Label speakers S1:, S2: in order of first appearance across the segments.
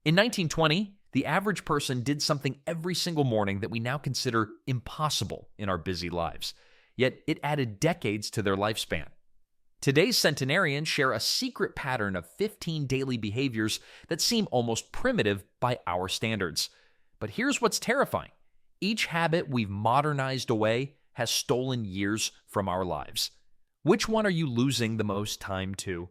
S1: In 1920, the average person did something every single morning that we now consider impossible in our busy lives. Yet it added decades to their lifespan. Today's centenarians share a secret pattern of 15 daily behaviors that seem almost primitive by our standards. But here's what's terrifying. Each habit we've modernized away has stolen years from our lives. Which one are you losing the most time to?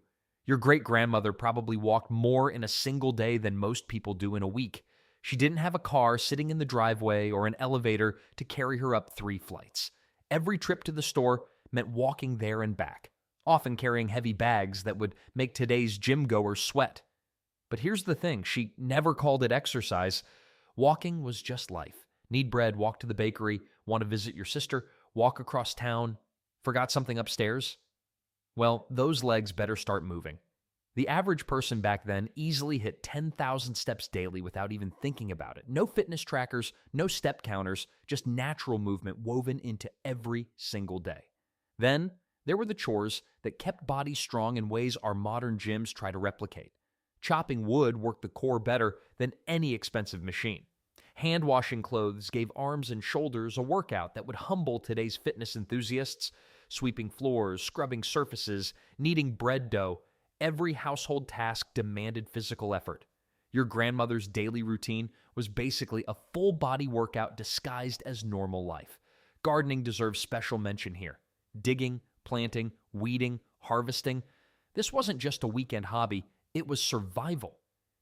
S1: Your great-grandmother probably walked more in a single day than most people do in a week. She didn't have a car sitting in the driveway or an elevator to carry her up 3 flights. Every trip to the store meant walking there and back, often carrying heavy bags that would make today's gym goers sweat. But here's the thing, she never called it exercise. Walking was just life. Need bread, walk to the bakery, want to visit your sister, walk across town, forgot something upstairs? Well, those legs better start moving. The average person back then easily hit 10,000 steps daily without even thinking about it. No fitness trackers, no step counters, just natural movement woven into every single day. Then, there were the chores that kept bodies strong in ways our modern gyms try to replicate. Chopping wood worked the core better than any expensive machine. Hand-washing clothes gave arms and shoulders a workout that would humble today's fitness enthusiasts. Sweeping floors, scrubbing surfaces, kneading bread dough, every household task demanded physical effort. Your grandmother's daily routine was basically a full-body workout disguised as normal life. Gardening deserves special mention here. Digging, planting, weeding, harvesting. This wasn't just a weekend hobby, it was survival.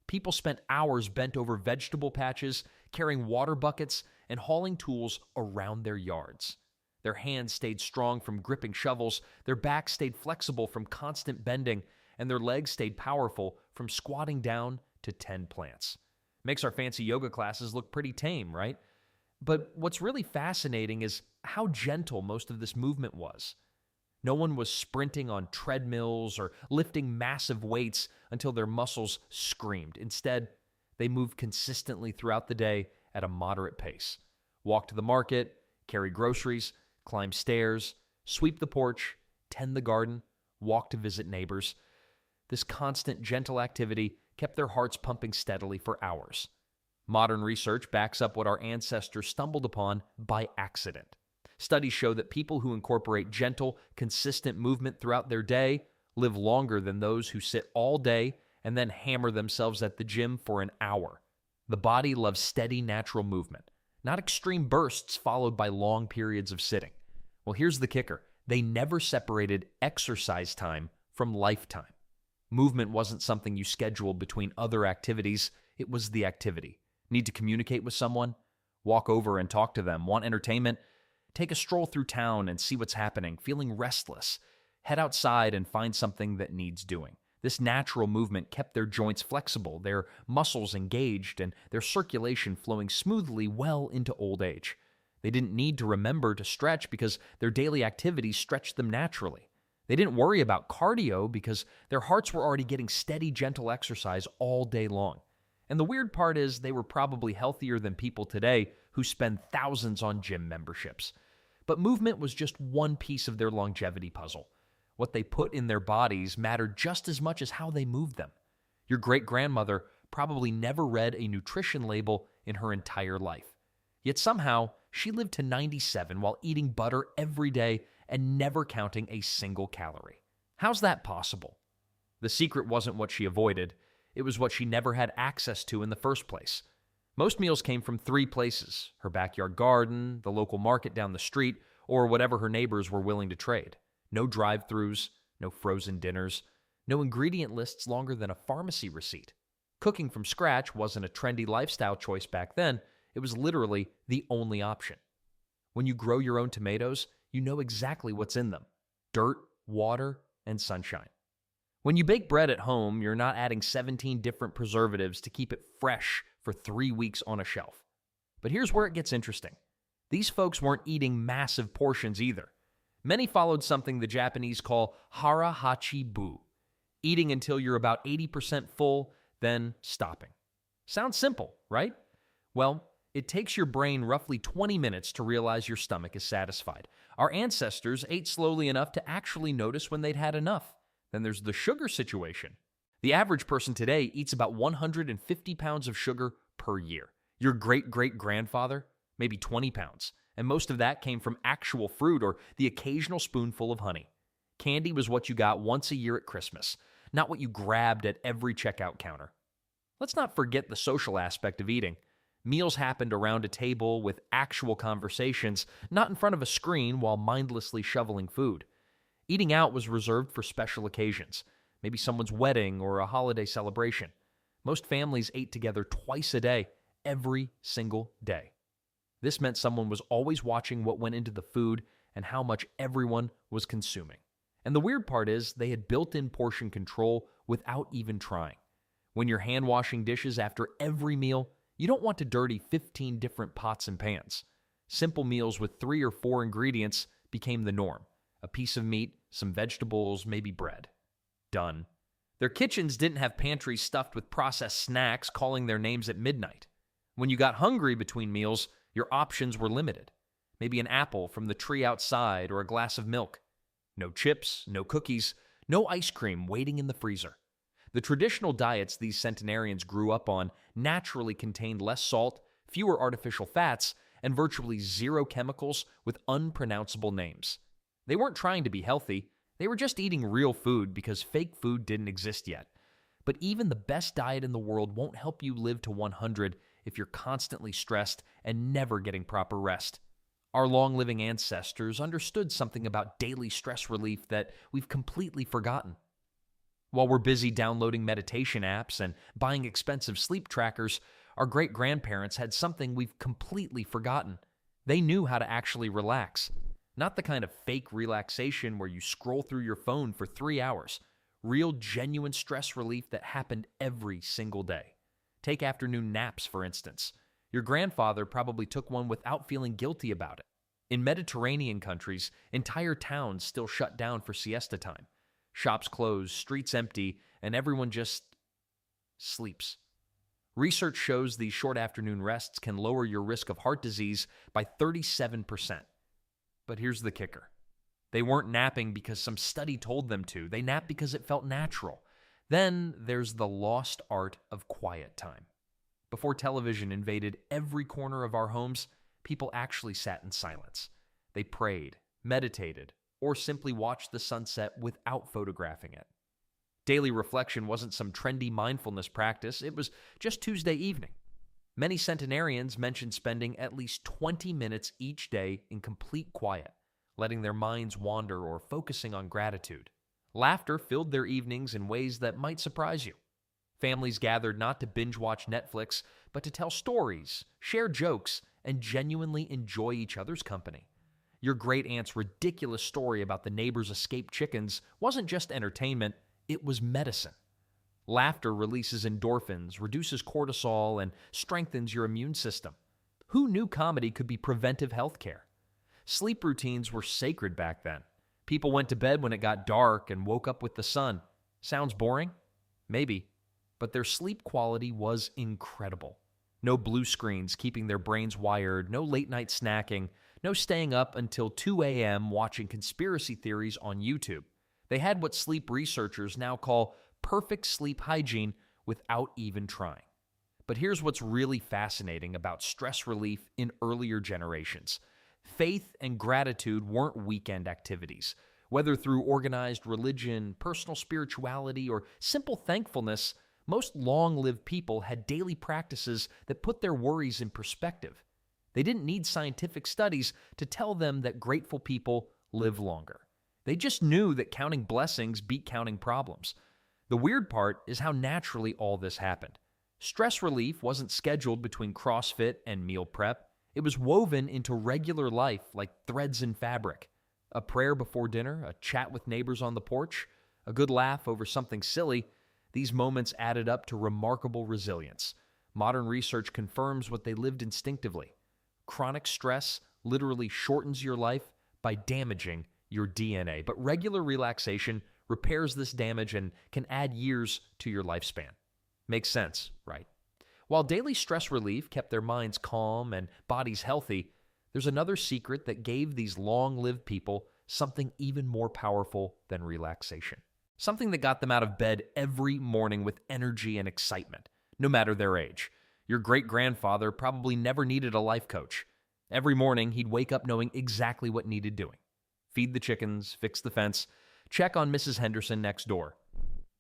S1: People spent hours bent over vegetable patches, carrying water buckets, and hauling tools around their yards. Their hands stayed strong from gripping shovels, their backs stayed flexible from constant bending, and their legs stayed powerful from squatting down to tend plants. Makes our fancy yoga classes look pretty tame, right? But what's really fascinating is how gentle most of this movement was. No one was sprinting on treadmills or lifting massive weights until their muscles screamed. Instead, they moved consistently throughout the day at a moderate pace. Walk to the market, carry groceries, climb stairs, sweep the porch, tend the garden, walk to visit neighbors. This constant, gentle activity kept their hearts pumping steadily for hours. Modern research backs up what our ancestors stumbled upon by accident. Studies show that people who incorporate gentle, consistent movement throughout their day live longer than those who sit all day and then hammer themselves at the gym for an hour. The body loves steady, natural movement, not extreme bursts followed by long periods of sitting. Well, here's the kicker. They never separated exercise time from lifetime. Movement wasn't something you scheduled between other activities. It was the activity. Need to communicate with someone? Walk over and talk to them. Want entertainment? Take a stroll through town and see what's happening. Feeling restless? Head outside and find something that needs doing. This natural movement kept their joints flexible, their muscles engaged, and their circulation flowing smoothly well into old age. They didn't need to remember to stretch because their daily activities stretched them naturally. They didn't worry about cardio because their hearts were already getting steady, gentle exercise all day long. And the weird part is they were probably healthier than people today who spend thousands on gym memberships. But movement was just one piece of their longevity puzzle. What they put in their bodies mattered just as much as how they moved them. Your great-grandmother probably never read a nutrition label in her entire life. Yet somehow, she lived to 97 while eating butter every day and never counting a single calorie. How's that possible? The secret wasn't what she avoided. It was what she never had access to in the first place. Most meals came from 3 places: her backyard garden, the local market down the street, or whatever her neighbors were willing to trade. No drive-thrus, no frozen dinners, no ingredient lists longer than a pharmacy receipt. Cooking from scratch wasn't a trendy lifestyle choice back then. It was literally the only option. When you grow your own tomatoes, you know exactly what's in them: dirt, water, and sunshine. When you bake bread at home, you're not adding 17 different preservatives to keep it fresh for 3 weeks on a shelf. But here's where it gets interesting. These folks weren't eating massive portions either. Many followed something the Japanese call hara hachi bu, eating until you're about 80% full, then stopping. Sounds simple, right? Well, it takes your brain roughly 20 minutes to realize your stomach is satisfied. Our ancestors ate slowly enough to actually notice when they'd had enough. Then there's the sugar situation. The average person today eats about 150 pounds of sugar per year. Your great-great-grandfather, maybe 20 pounds. And most of that came from actual fruit or the occasional spoonful of honey. Candy was what you got once a year at Christmas, not what you grabbed at every checkout counter. Let's not forget the social aspect of eating. Meals happened around a table with actual conversations, not in front of a screen while mindlessly shoveling food. Eating out was reserved for special occasions, maybe someone's wedding or a holiday celebration. Most families ate together twice a day, every single day. This meant someone was always watching what went into the food and how much everyone was consuming. And the weird part is they had built-in portion control without even trying. When you're hand-washing dishes after every meal, you don't want to dirty 15 different pots and pans. Simple meals with 3 or 4 ingredients became the norm. A piece of meat, some vegetables, maybe bread. Done. Their kitchens didn't have pantries stuffed with processed snacks calling their names at midnight. When you got hungry between meals, your options were limited. Maybe an apple from the tree outside or a glass of milk. No chips, no cookies, no ice cream waiting in the freezer. The traditional diets these centenarians grew up on naturally contained less salt, fewer artificial fats, and virtually zero chemicals with unpronounceable names. They weren't trying to be healthy, they were just eating real food because fake food didn't exist yet. But even the best diet in the world won't help you live to 100 if you're constantly stressed and never getting proper rest. Our long-living ancestors understood something about daily stress relief that we've completely forgotten. While we're busy downloading meditation apps and buying expensive sleep trackers, our great-grandparents had something we've completely forgotten. They knew how to actually relax. Not the kind of fake relaxation where you scroll through your phone for 3 hours. Real, genuine stress relief that happened every single day. Take afternoon naps, for instance. Your grandfather probably took one without feeling guilty about it. In Mediterranean countries, entire towns still shut down for siesta time. Shops closed, streets empty, and everyone just sleeps. Research shows these short afternoon rests can lower your risk of heart disease by 37%. But here's the kicker. They weren't napping because some study told them to. They napped because it felt natural. Then there's the lost art of quiet time. Before television invaded every corner of our homes, people actually sat in silence. They prayed, meditated, or simply watched the sunset without photographing it. Daily reflection wasn't some trendy mindfulness practice, it was just Tuesday evening. Many centenarians mentioned spending at least 20 minutes each day in complete quiet, letting their minds wander or focusing on gratitude. Laughter filled their evenings in ways that might surprise you. Families gathered not to binge-watch Netflix, but to tell stories, share jokes, and genuinely enjoy each other's company. Your great-aunt's ridiculous story about the neighbor's escaped chickens wasn't just entertainment, it was medicine. Laughter releases endorphins, reduces cortisol, and strengthens your immune system. Who knew comedy could be preventive health care? Sleep routines were sacred back then. People went to bed when it got dark and woke up with the sun. Sounds boring? Maybe. But their sleep quality was incredible. No blue screens keeping their brains wired, no late-night snacking, no staying up until 2 a.m. watching conspiracy theories on YouTube. They had what sleep researchers now call perfect sleep hygiene without even trying. But here's what's really fascinating about stress relief in earlier generations. Faith and gratitude weren't weekend activities. Whether through organized religion, personal spirituality, or simple thankfulness, most long-lived people had daily practices that put their worries in perspective. They didn't need scientific studies to tell them that grateful people live longer. They just knew that counting blessings beat counting problems. The weird part is how naturally all this happened. Stress relief wasn't scheduled between CrossFit and meal prep. It was woven into regular life like threads in fabric. A prayer before dinner, a chat with neighbors on the porch, a good laugh over something silly. These moments added up to remarkable resilience. Modern research confirms what they lived instinctively. Chronic stress literally shortens your life by damaging your DNA, but regular relaxation repairs this damage and can add years to your lifespan. Makes sense, right? While daily stress relief kept their minds calm and bodies healthy, there's another secret that gave these long-lived people something even more powerful than relaxation. Something that got them out of bed every morning with energy and excitement, no matter their age. Your great-grandfather probably never needed a life coach. Every morning, he'd wake up knowing exactly what needed doing. Feed the chickens, fix the fence, check on Mrs. Henderson next door.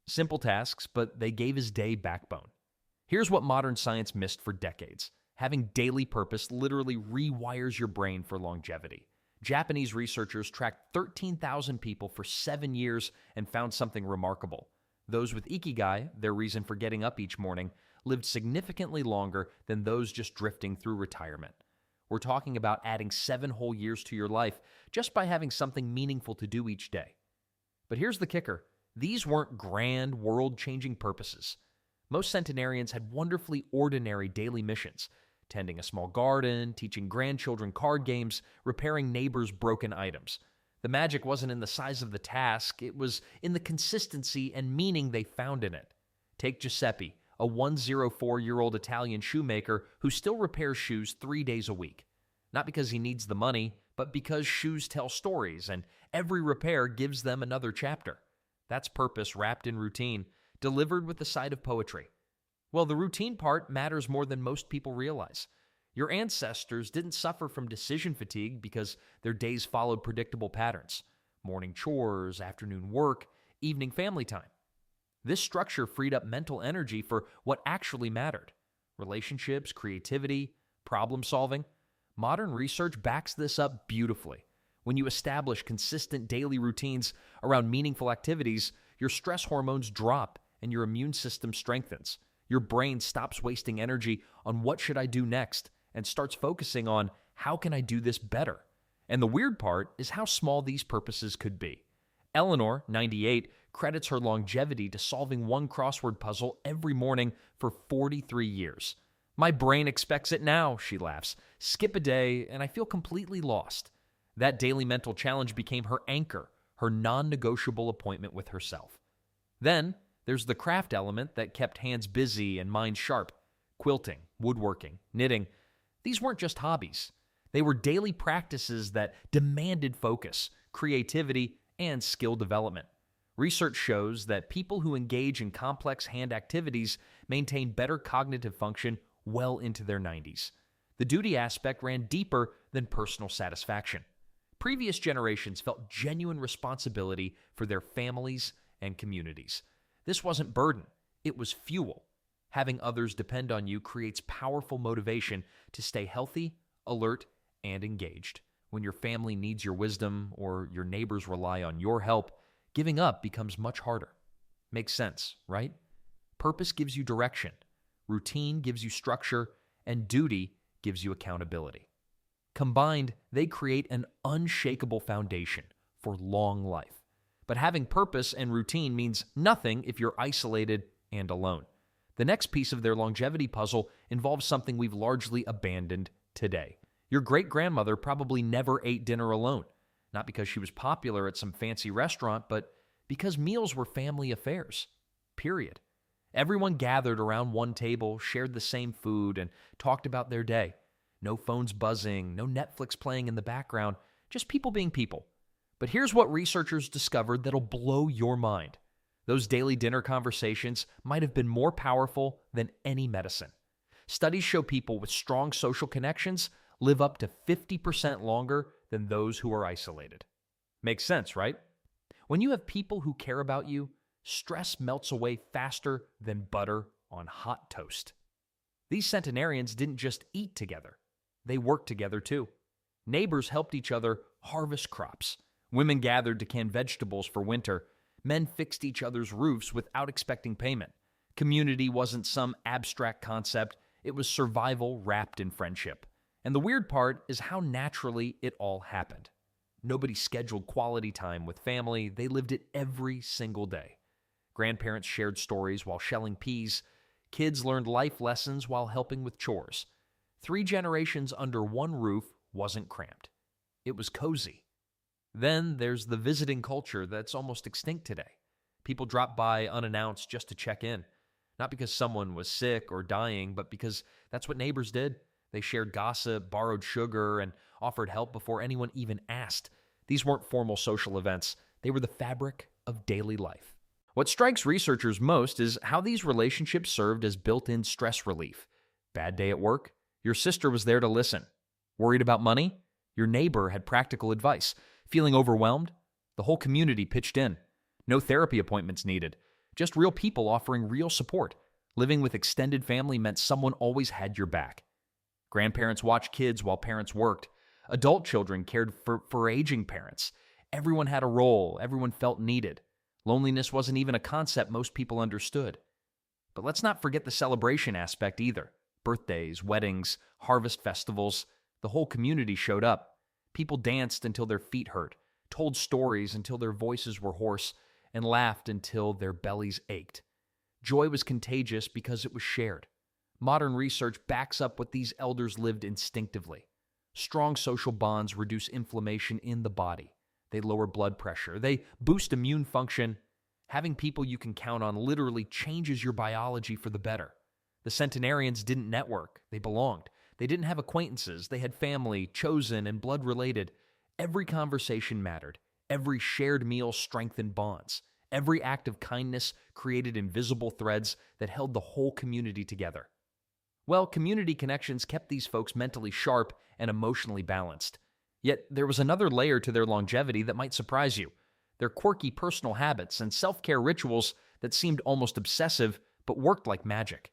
S1: Simple tasks, but they gave his day backbone. Here's what modern science missed for decades. Having daily purpose literally rewires your brain for longevity. Japanese researchers tracked 13,000 people for 7 years and found something remarkable. Those with ikigai, their reason for getting up each morning, lived significantly longer than those just drifting through retirement. We're talking about adding 7 whole years to your life just by having something meaningful to do each day. But here's the kicker. These weren't grand, world-changing purposes. Most centenarians had wonderfully ordinary daily missions: tending a small garden, teaching grandchildren card games, repairing neighbors' broken items. The magic wasn't in the size of the task, it was in the consistency and meaning they found in it. Take Giuseppe, a 104-year-old Italian shoemaker who still repairs shoes 3 days a week. Not because he needs the money, but because shoes tell stories, and every repair gives them another chapter. That's purpose wrapped in routine, delivered with a side of poetry. Well, the routine part matters more than most people realize. Your ancestors didn't suffer from decision fatigue because their days followed predictable patterns: morning chores, afternoon work, evening family time. This structure freed up mental energy for what actually mattered: relationships, creativity, problem solving. Modern research backs this up beautifully. When you establish consistent daily routines around meaningful activities, your stress hormones drop and your immune system strengthens. Your brain stops wasting energy on what should I do next and starts focusing on how can I do this better. And the weird part is how small these purposes could be. Eleanor, 98, credits her longevity to solving one crossword puzzle every morning for 43 years. My brain expects it now, she laughs. Skip a day and I feel completely lost. That daily mental challenge became her anchor, her non-negotiable appointment with herself. Then, there's the craft element that kept hands busy and minds sharp. Quilting, woodworking, knitting. These weren't just hobbies. They were daily practices that demanded focus, creativity, and skill development. Research shows that people who engage in complex hand activities maintain better cognitive function well into their 90s. The duty aspect ran deeper than personal satisfaction. Previous generations felt genuine responsibility for their families and communities. This wasn't burden, it was fuel. Having others depend on you creates powerful motivation to stay healthy, alert, and engaged. When your family needs your wisdom or your neighbors rely on your help, giving up becomes much harder. Makes sense, right? Purpose gives you direction, routine gives you structure, and duty gives you accountability. Combined, they create an unshakable foundation for long life. But having purpose and routine means nothing if you're isolated and alone. The next piece of their longevity puzzle involves something we've largely abandoned today. Your great-grandmother probably never ate dinner alone, not because she was popular at some fancy restaurant, but because meals were family affairs. Period. Everyone gathered around one table, shared the same food, and talked about their day. No phones buzzing, no Netflix playing in the background, just people being people. But here's what researchers discovered that'll blow your mind. Those daily dinner conversations might have been more powerful than any medicine. Studies show people with strong social connections live up to 50% longer than those who are isolated. Makes sense, right? When you have people who care about you, stress melts away faster than butter on hot toast. These centenarians didn't just eat together. They worked together too. Neighbors helped each other harvest crops. Women gathered to can vegetables for winter. Men fixed each other's roofs without expecting payment. Community wasn't some abstract concept. It was survival wrapped in friendship. And the weird part is how naturally it all happened. Nobody scheduled quality time with family. They lived it every single day. Grandparents shared stories while shelling peas. Kids learned life lessons while helping with chores. 3 generations under one roof wasn't cramped. It was cozy. Then there's the visiting culture that's almost extinct today. People drop by unannounced just to check in. Not because someone was sick or dying, but because that's what neighbors did. They shared gossip, borrowed sugar, and offered help before anyone even asked. These weren't formal social events. They were the fabric of daily life. What strikes researchers most is how these relationships served as built-in stress relief. Bad day at work? Your sister was there to listen. Worried about money? Your neighbor had practical advice. Feeling overwhelmed? The whole community pitched in. No therapy appointments needed. Just real people offering real support. Living with extended family meant someone always had your back. Grandparents watched kids while parents worked. Adult children cared for aging parents. Everyone had a role. Everyone felt needed. Loneliness wasn't even a concept most people understood. But let's not forget the celebration aspect either. Birthdays, weddings, harvest festivals. The whole community showed up. People danced until their feet hurt, told stories until their voices were hoarse, and laughed until their bellies ached. Joy was contagious because it was shared. Modern research backs up what these elders lived instinctively. Strong social bonds reduce inflammation in the body. They lower blood pressure. They boost immune function. Having people you can count on literally changes your biology for the better. The centenarians didn't network. They belonged. They didn't have acquaintances. They had family, chosen, and blood-related. Every conversation mattered. Every shared meal strengthened bonds. Every act of kindness created invisible threads that held the whole community together. Well, community connections kept these folks mentally sharp and emotionally balanced. Yet there was another layer to their longevity that might surprise you. Their quirky personal habits and self-care rituals that seemed almost obsessive but worked like magic.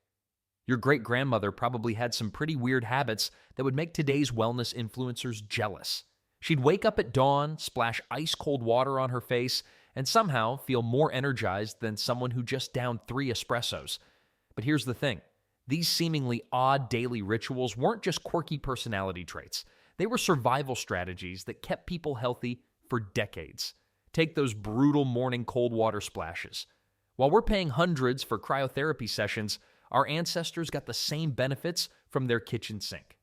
S1: Your great-grandmother probably had some pretty weird habits that would make today's wellness influencers jealous. She'd wake up at dawn, splash ice-cold water on her face, and somehow feel more energized than someone who just downed 3 espressos. But here's the thing. These seemingly odd daily rituals weren't just quirky personality traits. They were survival strategies that kept people healthy for decades. Take those brutal morning cold water splashes. While we're paying hundreds for cryotherapy sessions, our ancestors got the same benefits from their kitchen sink.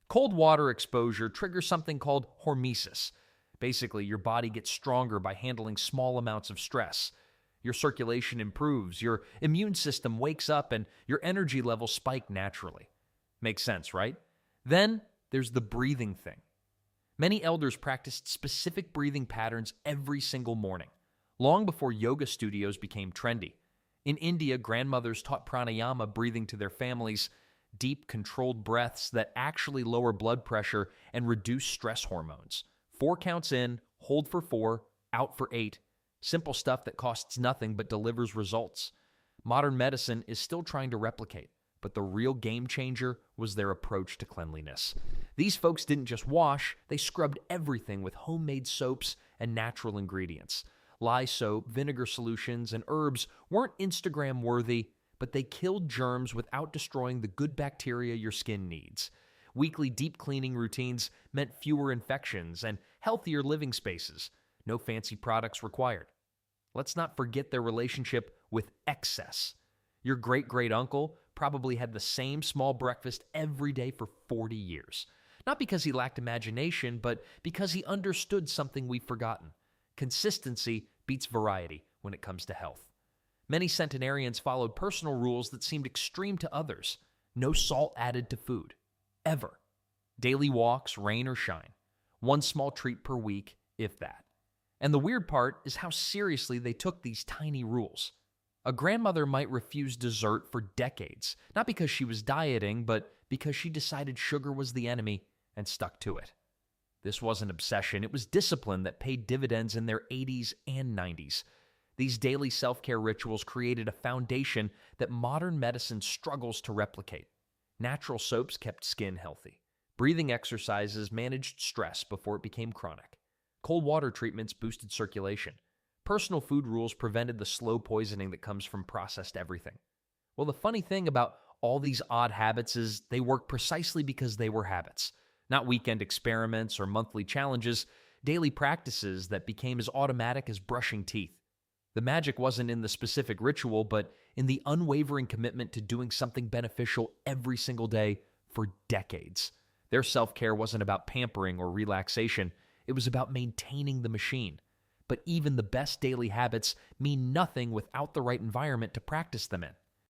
S1: Cold water exposure triggers something called hormesis. Basically, your body gets stronger by handling small amounts of stress. Your circulation improves, your immune system wakes up, and your energy levels spike naturally. Makes sense, right? Then there's the breathing thing. Many elders practiced specific breathing patterns every single morning, long before yoga studios became trendy. In India, grandmothers taught pranayama breathing to their families, deep, controlled breaths that actually lower blood pressure and reduce stress hormones. 4 counts in, hold for 4, out for 8. Simple stuff that costs nothing but delivers results. Modern medicine is still trying to replicate, but the real game changer was their approach to cleanliness. These folks didn't just wash, they scrubbed everything with homemade soaps and natural ingredients. Lye soap, vinegar solutions, and herbs weren't Instagram-worthy, but they killed germs without destroying the good bacteria your skin needs. Weekly deep cleaning routines meant fewer infections and healthier living spaces. No fancy products required. Let's not forget their relationship with excess. Your great-great-uncle probably had the same small breakfast every day for 40 years. Not because he lacked imagination, but because he understood something we've forgotten. Consistency beats variety when it comes to health. Many centenarians followed personal rules that seemed extreme to others. No salt added to food. Ever. Daily walks, rain or shine. 1 small treat per week, if that. And the weird part is how seriously they took these tiny rules. A grandmother might refuse dessert for decades, not because she was dieting, but because she decided sugar was the enemy and stuck to it. This wasn't obsession, it was discipline that paid dividends in their 80s and 90s. These daily self-care rituals created a foundation that modern medicine struggles to replicate. Natural soaps kept skin healthy. Breathing exercises managed stress before it became chronic. Cold water treatments boosted circulation. Personal food rules prevented the slow poisoning that comes from processed everything. Well, the funny thing about all these odd habits is they work precisely because they were habits. Not weekend experiments or monthly challenges, daily practices that became as automatic as brushing teeth. The magic wasn't in the specific ritual, but in the unwavering commitment to doing something beneficial every single day for decades. Their self-care wasn't about pampering or relaxation. It was about maintaining the machine. But even the best daily habits mean nothing without the right environment to practice them in.